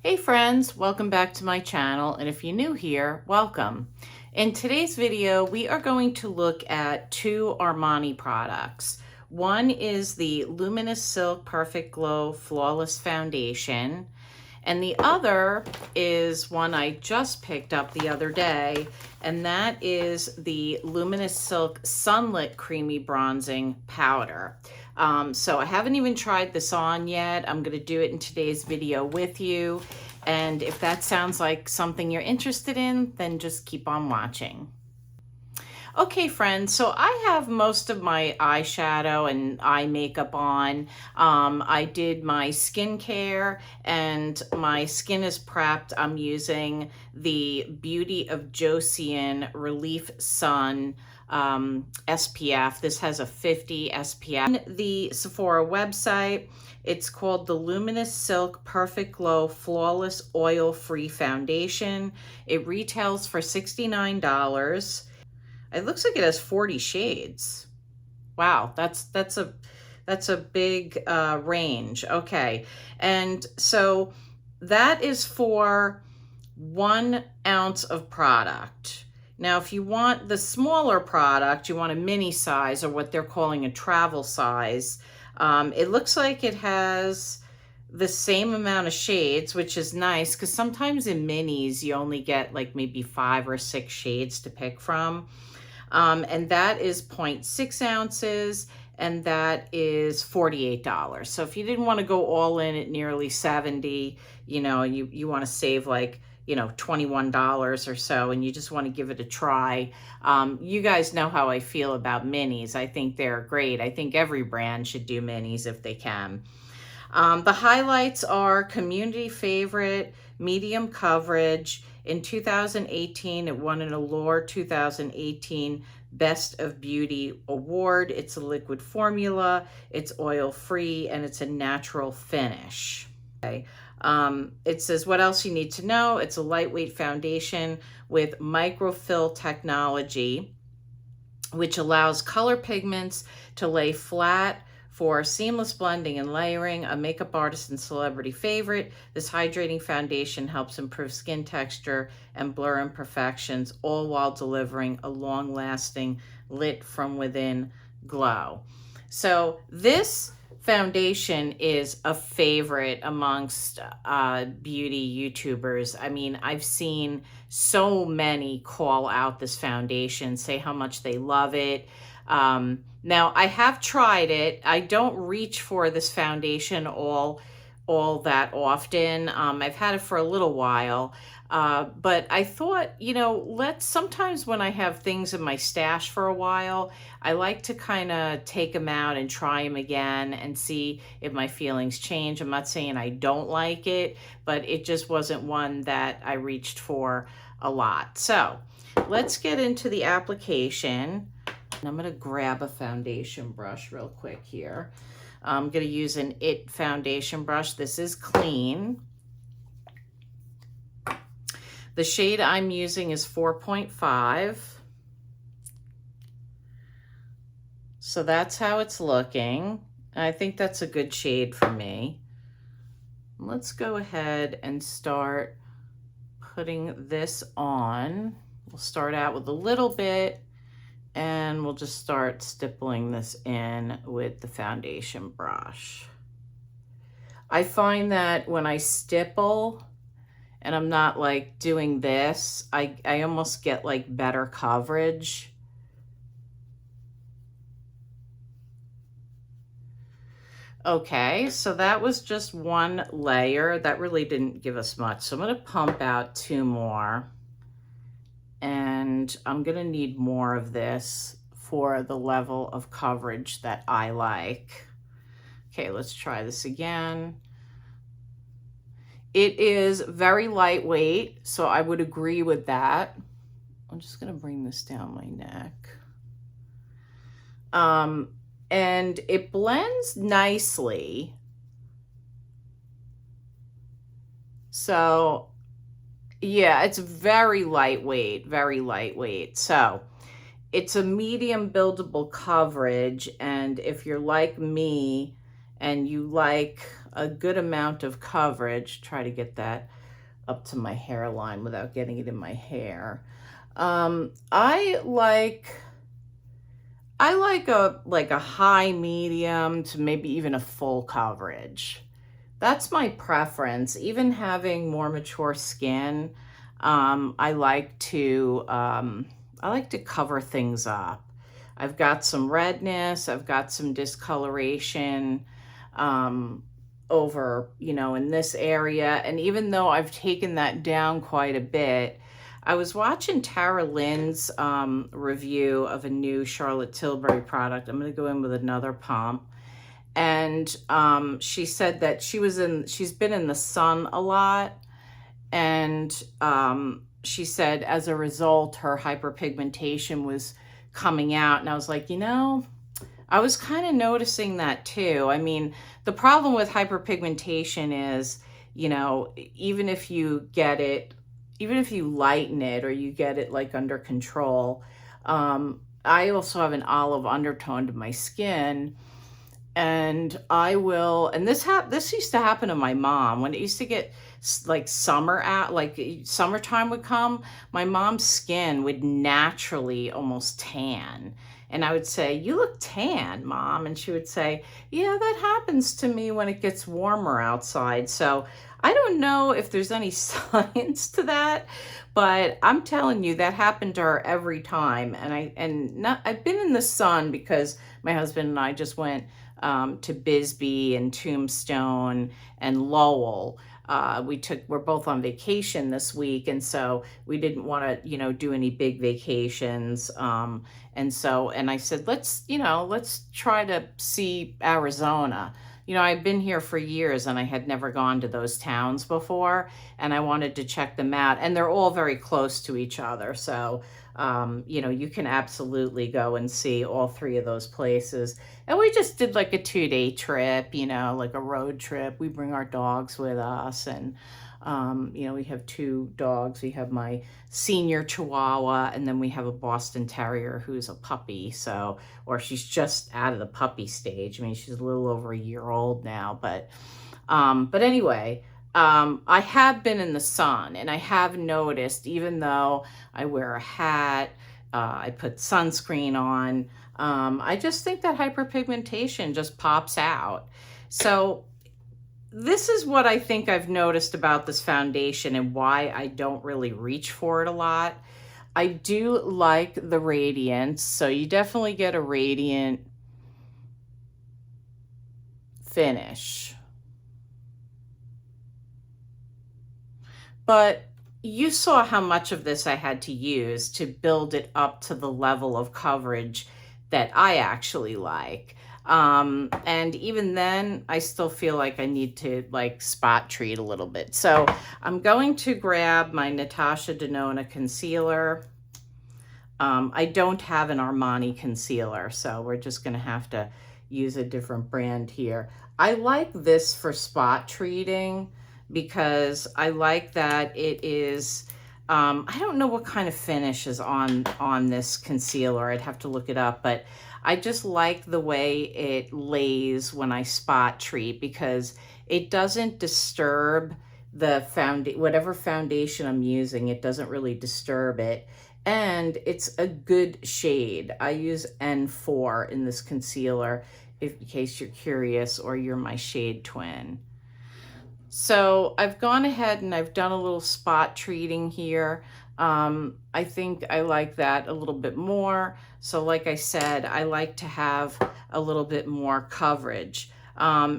Hey friends, welcome back to my channel, and if you're new here, welcome. In today's video, we are going to look at two Armani products. One is the Luminous Silk Perfect Glow Flawless Foundation, and the other is one I just picked up the other day, and that is the Luminous Silk Sunlit Creamy Bronzing Powder. So I haven't even tried this on yet. I'm going to do it in today's video with you. And if that sounds like something you're interested in, then just keep on watching. Okay, friends, so I have most of my eyeshadow and eye makeup on. I did my skincare and my skin is prepped. I'm using the Beauty of Joseon Relief Sun SPF. This has a 50 SPF. On the Sephora website, it's called the Luminous Silk Perfect Glow Flawless Oil-Free Foundation. It retails for $69. It looks like it has 40 shades. Wow, that's a big range. Okay, and so that is for 1 ounce of product. Now, if you want the smaller product, you want a mini size or what they're calling a travel size, it looks like it has the same amount of shades, which is nice because sometimes in minis you only get like maybe 5 or 6 shades to pick from. And that is 0.6 ounces, and that is $48. So if you didn't want to go all in at nearly 70, you know, you want to save like, you know, $21 or so, and you just want to give it a try. You guys know how I feel about minis. I think they're great. I think every brand should do minis if they can. The highlights are community favorite, medium coverage. In 2018, it won an Allure 2018 Best of Beauty Award. It's a liquid formula, it's oil-free, and it's a natural finish. Okay. It says what else you need to know. It's a lightweight foundation with microfill technology, which allows color pigments to lay flat for seamless blending and layering. A makeup artist and celebrity favorite, this hydrating foundation helps improve skin texture and blur imperfections, all while delivering a long-lasting, lit from within glow. So this foundation is a favorite amongst beauty YouTubers. I mean, I've seen so many call out this foundation, say how much they love it. Now, I have tried it. I don't reach for this foundation all that often. I've had it for a little while, but I thought, you know, sometimes when I have things in my stash for a while, I like to kind of take them out and try them again and see if my feelings change. I'm not saying I don't like it, but it just wasn't one that I reached for a lot. So let's get into the application. I'm going to grab a foundation brush real quick here. I'm going to use an IT foundation brush. This is clean. The shade I'm using is 4.5. So that's how it's looking. I think that's a good shade for me. Let's go ahead and start putting this on. We'll start out with a little bit, and we'll just start stippling this in with the foundation brush. I find that when I stipple and I'm not like doing this, I almost get like better coverage. Okay, so that was just one layer. That really didn't give us much. So I'm gonna pump out 2 more. And I'm gonna need more of this for the level of coverage that I like. Okay, let's try this again. It is very lightweight, so I would agree with that. I'm just gonna bring this down my neck. And it blends nicely. So yeah, it's very lightweight, very lightweight. So it's a medium buildable coverage. And if you're like me and you like a good amount of coverage. Try to get that up to my hairline without getting it in my hair. I like a high medium to maybe even a full coverage. That's my preference. Even having more mature skin, I like to cover things up. I've got some redness, I've got some discoloration over, in this area. And even though I've taken that down quite a bit, I was watching Tara Lynn's review of a new Charlotte Tilbury product. I'm going to go in with another pump. And she said that she's been in the sun a lot. And she said as a result, her hyperpigmentation was coming out. And I was like, I was kind of noticing that too. I mean, the problem with hyperpigmentation is, even if you lighten it or you get it like under control, I also have an olive undertone to my skin. And this used to happen to my mom when it used to get like summertime would come, my mom's skin would naturally almost tan. And I would say, "You look tan, Mom." And she would say, "Yeah, that happens to me when it gets warmer outside." So I don't know if there's any science to that, but I'm telling you that happened to her every time. And I've been in the sun because my husband and I just went to Bisbee and Tombstone and Lowell. We're both on vacation this week, and so we didn't want to, do any big vacations. And I said, let's try to see Arizona. I've been here for years and I had never gone to those towns before, and I wanted to check them out, and they're all very close to each other. So, you can absolutely go and see all three of those places. And we just did like a 2-day trip, like a road trip. We bring our dogs with us, and, we have 2 dogs. We have my senior Chihuahua, and then we have a Boston Terrier who's a puppy. Or she's just out of the puppy stage. I mean, she's a little over a year old now, but anyway, I have been in the sun, and I have noticed, even though I wear a hat, I put sunscreen on, I just think that hyperpigmentation just pops out. So this is what I think I've noticed about this foundation and why I don't really reach for it a lot. I do like the radiance, so you definitely get a radiant finish. But you saw how much of this I had to use to build it up to the level of coverage that I actually like. And even then, I still feel like I need to spot treat a little bit. So I'm going to grab my Natasha Denona concealer. I don't have an Armani concealer, so we're just gonna have to use a different brand here. I like this for spot treating because I like that it is, I don't know what kind of finish is on this concealer. I'd have to look it up, but I just like the way it lays when I spot treat because it doesn't disturb the whatever foundation I'm using. It doesn't really disturb it. And it's a good shade. I use N4 in this concealer, in case you're curious or you're my shade twin. So I've gone ahead and I've done a little spot treating here. I think I like that a little bit more. So like I said, I like to have a little bit more coverage.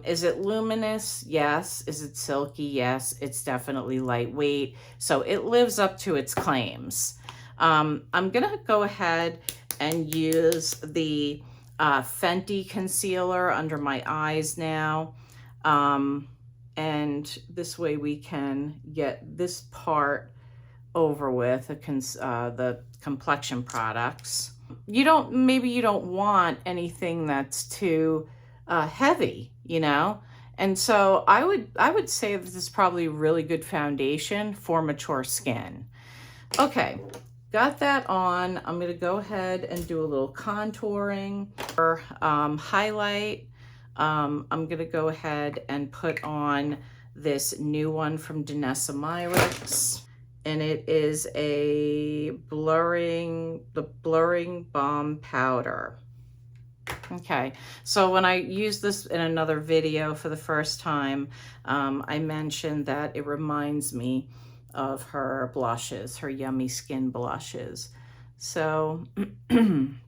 Is it luminous? Yes. Is it silky? Yes. It's definitely lightweight. So it lives up to its claims. I'm going to go ahead and use the Fenty concealer under my eyes now. And this way we can get this part over with, the complexion products. Maybe you don't want anything that's too heavy, And so I would say this is probably a really good foundation for mature skin. Okay, got that on. I'm gonna go ahead and do a little contouring or highlight. I'm gonna go ahead and put on this new one from Niacinamide, and it is the blurring balm powder. Okay, so when I used this in another video for the first time, I mentioned that it reminds me of her blushes, her Yummy Skin blushes. So I'm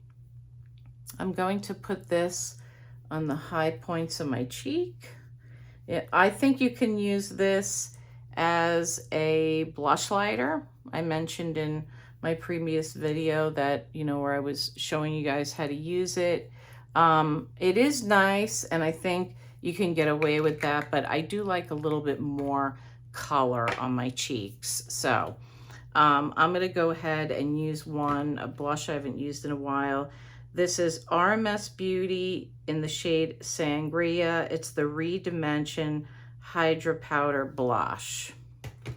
going to put this on the high points of my cheek. I think you can use this as a blush lighter. I mentioned in my previous video that, you know, where I was showing you guys how to use it. It is nice, and I think you can get away with that, but I do like a little bit more color on my cheeks. So I'm gonna go ahead and use a blush I haven't used in a while. This is RMS Beauty in the shade Sangria. It's the ReDimension Hydra Powder Blush.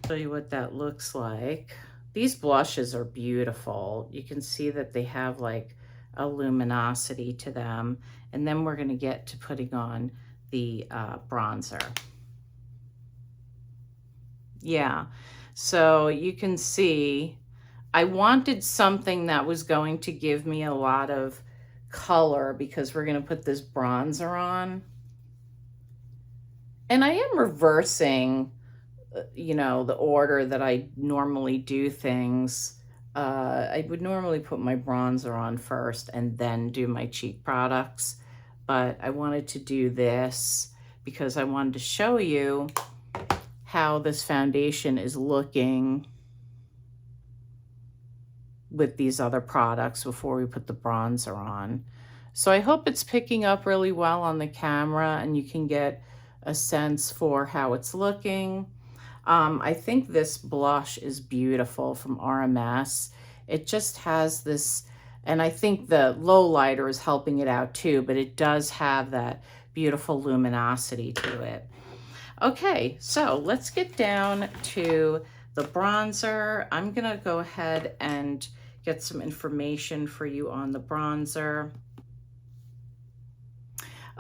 Show you what that looks like. These blushes are beautiful. You can see that they have like a luminosity to them. And then we're gonna get to putting on the bronzer. Yeah, so you can see I wanted something that was going to give me a lot of color because we're going to put this bronzer on. And I am reversing, you know, the order that I normally do things. I would normally put my bronzer on first and then do my cheek products. But I wanted to do this because I wanted to show you how this foundation is looking with these other products before we put the bronzer on. So I hope it's picking up really well on the camera and you can get a sense for how it's looking. I think this blush is beautiful from RMS. It just has this, and I think the low lighter is helping it out too, but it does have that beautiful luminosity to it. Okay, so let's get down to the bronzer. I'm gonna go ahead and get some information for you on the bronzer.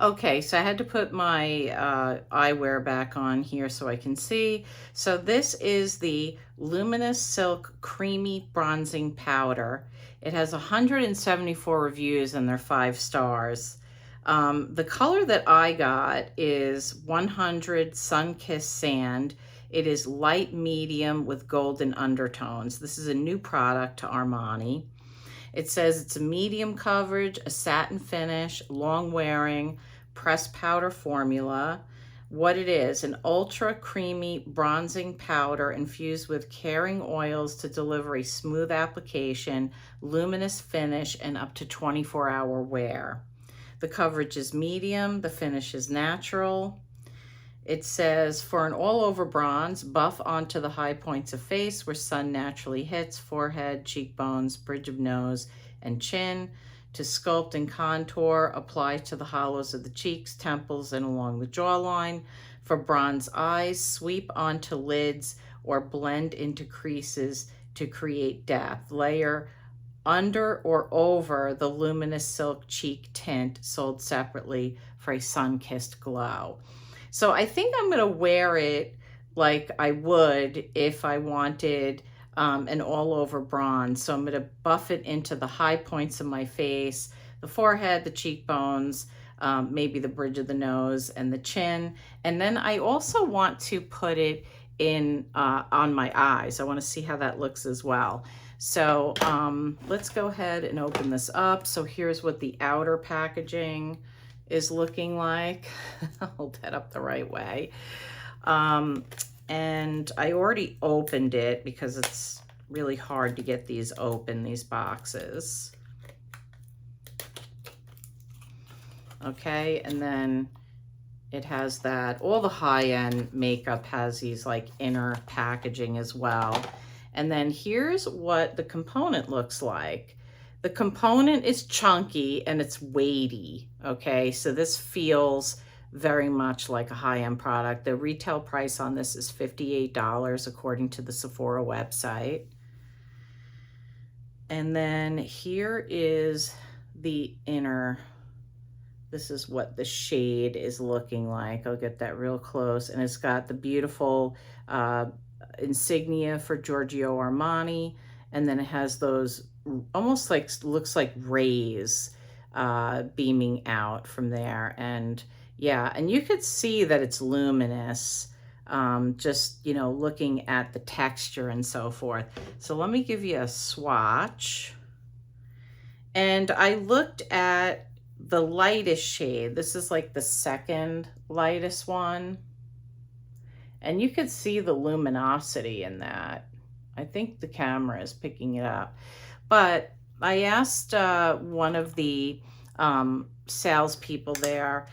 Okay, so I had to put my eyewear back on here so I can see. So this is the Luminous Silk Creamy Bronzing Powder. It has 174 reviews and they're 5 stars. The color that I got is 100 Sunkissed Sand. It is light medium with golden undertones. This is a new product to Armani. It says it's a medium coverage, a satin finish, long wearing, pressed powder formula. What it is, an ultra creamy bronzing powder infused with caring oils to deliver a smooth application, luminous finish, and up to 24-hour wear. The coverage is medium, the finish is natural. It says, for an all-over bronze, buff onto the high points of face where sun naturally hits, forehead, cheekbones, bridge of nose, and chin. To sculpt and contour, apply to the hollows of the cheeks, temples, and along the jawline. For bronze eyes, sweep onto lids or blend into creases to create depth. Layer under or over the Luminous Silk Cheek Tint, sold separately for a sun-kissed glow. So I think I'm gonna wear it like I would if I wanted an all-over bronze. So I'm gonna buff it into the high points of my face, the forehead, the cheekbones, maybe the bridge of the nose and the chin. And then I also want to put it in on my eyes. I wanna see how that looks as well. So let's go ahead and open this up. So here's what the outer packaging is looking like. Hold that up the right way. And I already opened it because it's really hard to get these open, these boxes. Okay, and then it has that, all the high-end makeup has these like inner packaging as well. And then here's what the component looks like. The component is chunky and it's weighty, okay? So this feels very much like a high-end product. The retail price on this is $58 according to the Sephora website. And then here is the inner This is what the shade is looking like. I'll get that real close. And it's got the beautiful insignia for Giorgio Armani. And then it has those almost like, looks like rays beaming out from there. And yeah, and you could see that it's luminous, just, you know, looking at the texture and so forth. So let me give you a swatch. And I looked at the lightest shade. This is like the second lightest one. And you could see the luminosity in that. I think the camera is picking it up. But I asked one of the salespeople there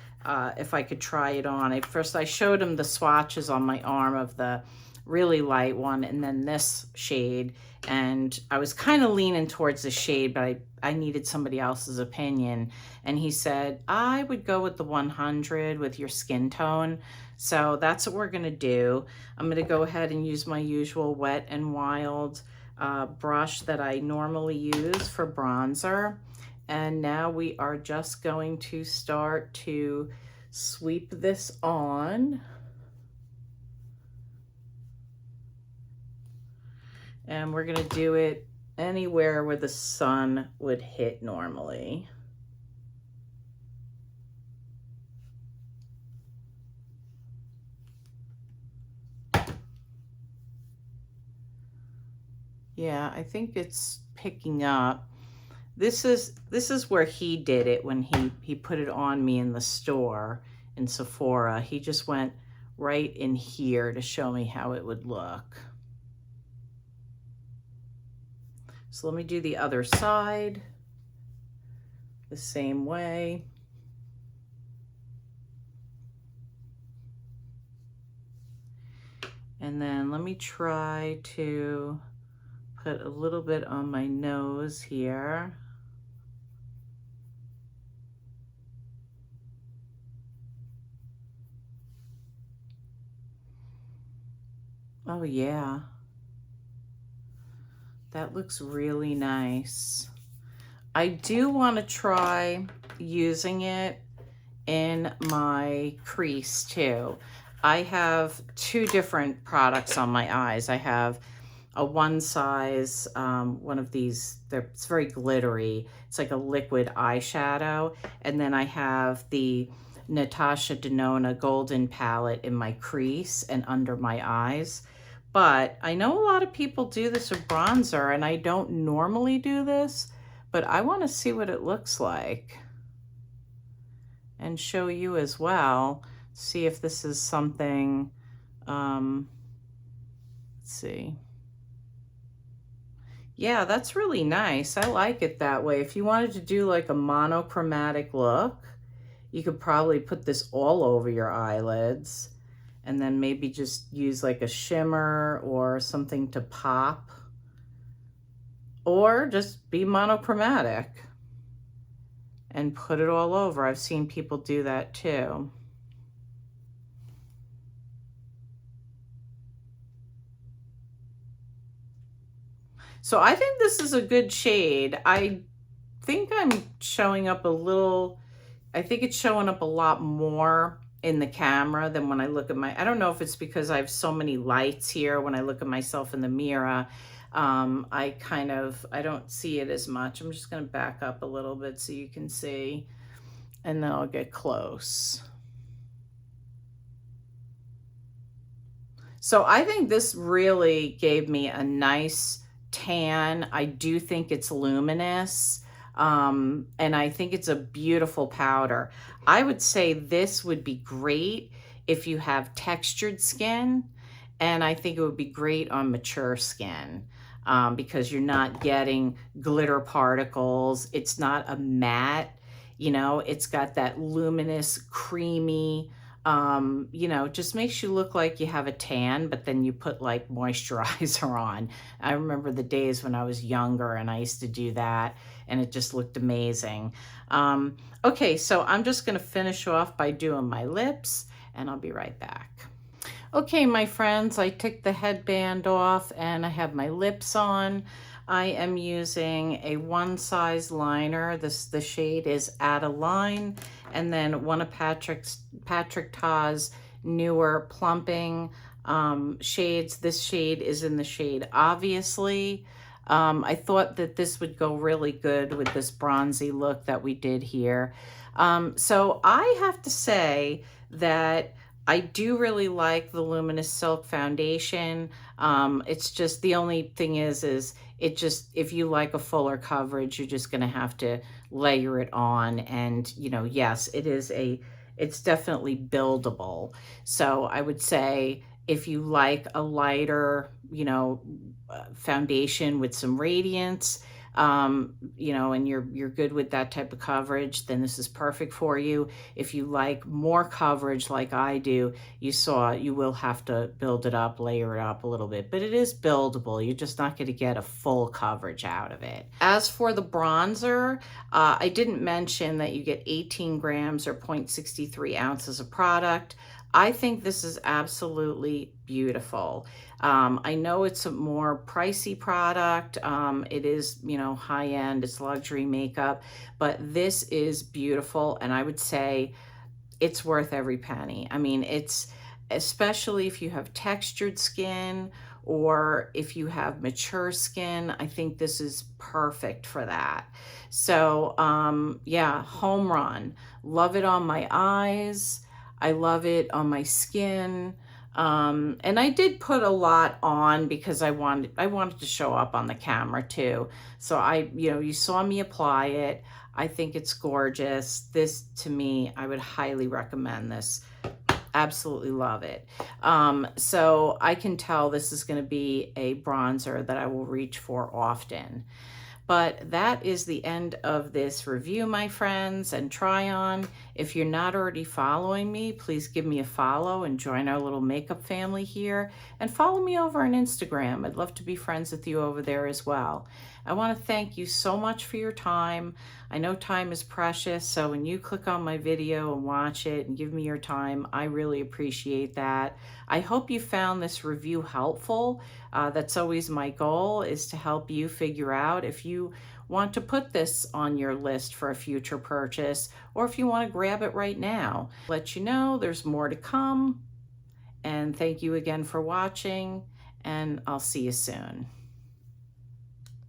if I could try it on. At first I showed him the swatches on my arm of the really light one and then this shade. And I was kind of leaning towards the shade, but I needed somebody else's opinion. And he said, I would go with the 100 with your skin tone. So that's what we're gonna do. I'm gonna go ahead and use my usual Wet n Wild brush that I normally use for bronzer. And now we are just going to start to sweep this on. And we're gonna do it anywhere where the sun would hit normally. Yeah, I think it's picking up. This is where he did it when he put it on me in the store in Sephora. He just went right in here to show me how it would look. So let me do the other side the same way. And then let me try to put a little bit on my nose here. Oh yeah. That looks really nice. I do want to try using it in my crease too. I have two different products on my eyes. I have a one size, one of these, it's very glittery. It's like a liquid eyeshadow. And then I have the Natasha Denona Golden Palette in my crease and under my eyes. But I know a lot of people do this with bronzer, and I don't normally do this, but I want to see what it looks like and show you as well. See if this is something, let's see. Yeah, that's really nice. I like it that way. If you wanted to do like a monochromatic look, you could probably put this all over your eyelids and then maybe just use like a shimmer or something to pop, or just be monochromatic and put it all over. I've seen people do that too. So I think this is a good shade. I think I'm showing up a little, I think it's showing up a lot more in the camera than when I look at I don't know if it's because I have so many lights here when I look at myself in the mirror. I don't see it as much. I'm just gonna back up a little bit so you can see, and then I'll get close. So I think this really gave me a nice tan. I do think it's luminous. And I think it's a beautiful powder. I would say this would be great if you have textured skin, and I think it would be great on mature skin because you're not getting glitter particles. It's not a matte, you know, it's got that luminous, creamy, you know, just makes you look like you have a tan, but then you put like moisturizer on. I remember the days when I was younger and I used to do that, and it just looked amazing. Okay, so I'm just gonna finish off by doing my lips, and I'll be right back. Okay, my friends, I took the headband off and I have my lips on. I am using a one size liner. The shade is Outta Line, and then one of Patrick Ta's newer plumping shades. This shade is in the shade Obviously. I thought that this would go really good with this bronzy look that we did here. So I have to say that I do really like the Luminous Silk Foundation. It's just, the only thing is it just, if you like a fuller coverage, you're just gonna have to layer it on. And, you know, yes, it's definitely buildable. So I would say if you like a lighter, you know, foundation with some radiance, you know, and you're good with that type of coverage, then this is perfect for you. If you like more coverage like I do, you will have to build it up, layer it up a little bit, but it is buildable. You're just not going to get a full coverage out of it. As for the bronzer, I didn't mention that you get 18 grams or 0.63 ounces of product. I think this is absolutely beautiful. I know it's a more pricey product. It is, you know, high end, it's luxury makeup, but this is beautiful. And I would say it's worth every penny. I mean, it's, especially if you have textured skin or if you have mature skin, I think this is perfect for that. So yeah, home run. Love it on my eyes. I love it on my skin. And I did put a lot on because I wanted to show up on the camera too. So you know, you saw me apply it. I think it's gorgeous. This, to me, I would highly recommend this. Absolutely love it. So I can tell this is going to be a bronzer that I will reach for often. But that is the end of this review, my friends, and try on. If you're not already following me, please give me a follow and join our little makeup family here. And follow me over on Instagram. I'd love to be friends with you over there as well. I want to thank you so much for your time. I know time is precious, so when you click on my video and watch it and give me your time, I really appreciate that. I hope you found this review helpful. That's always my goal, is to help you figure out if you want to put this on your list for a future purchase, or if you want to grab it right now. Let you know there's more to come. And thank you again for watching, and I'll see you soon.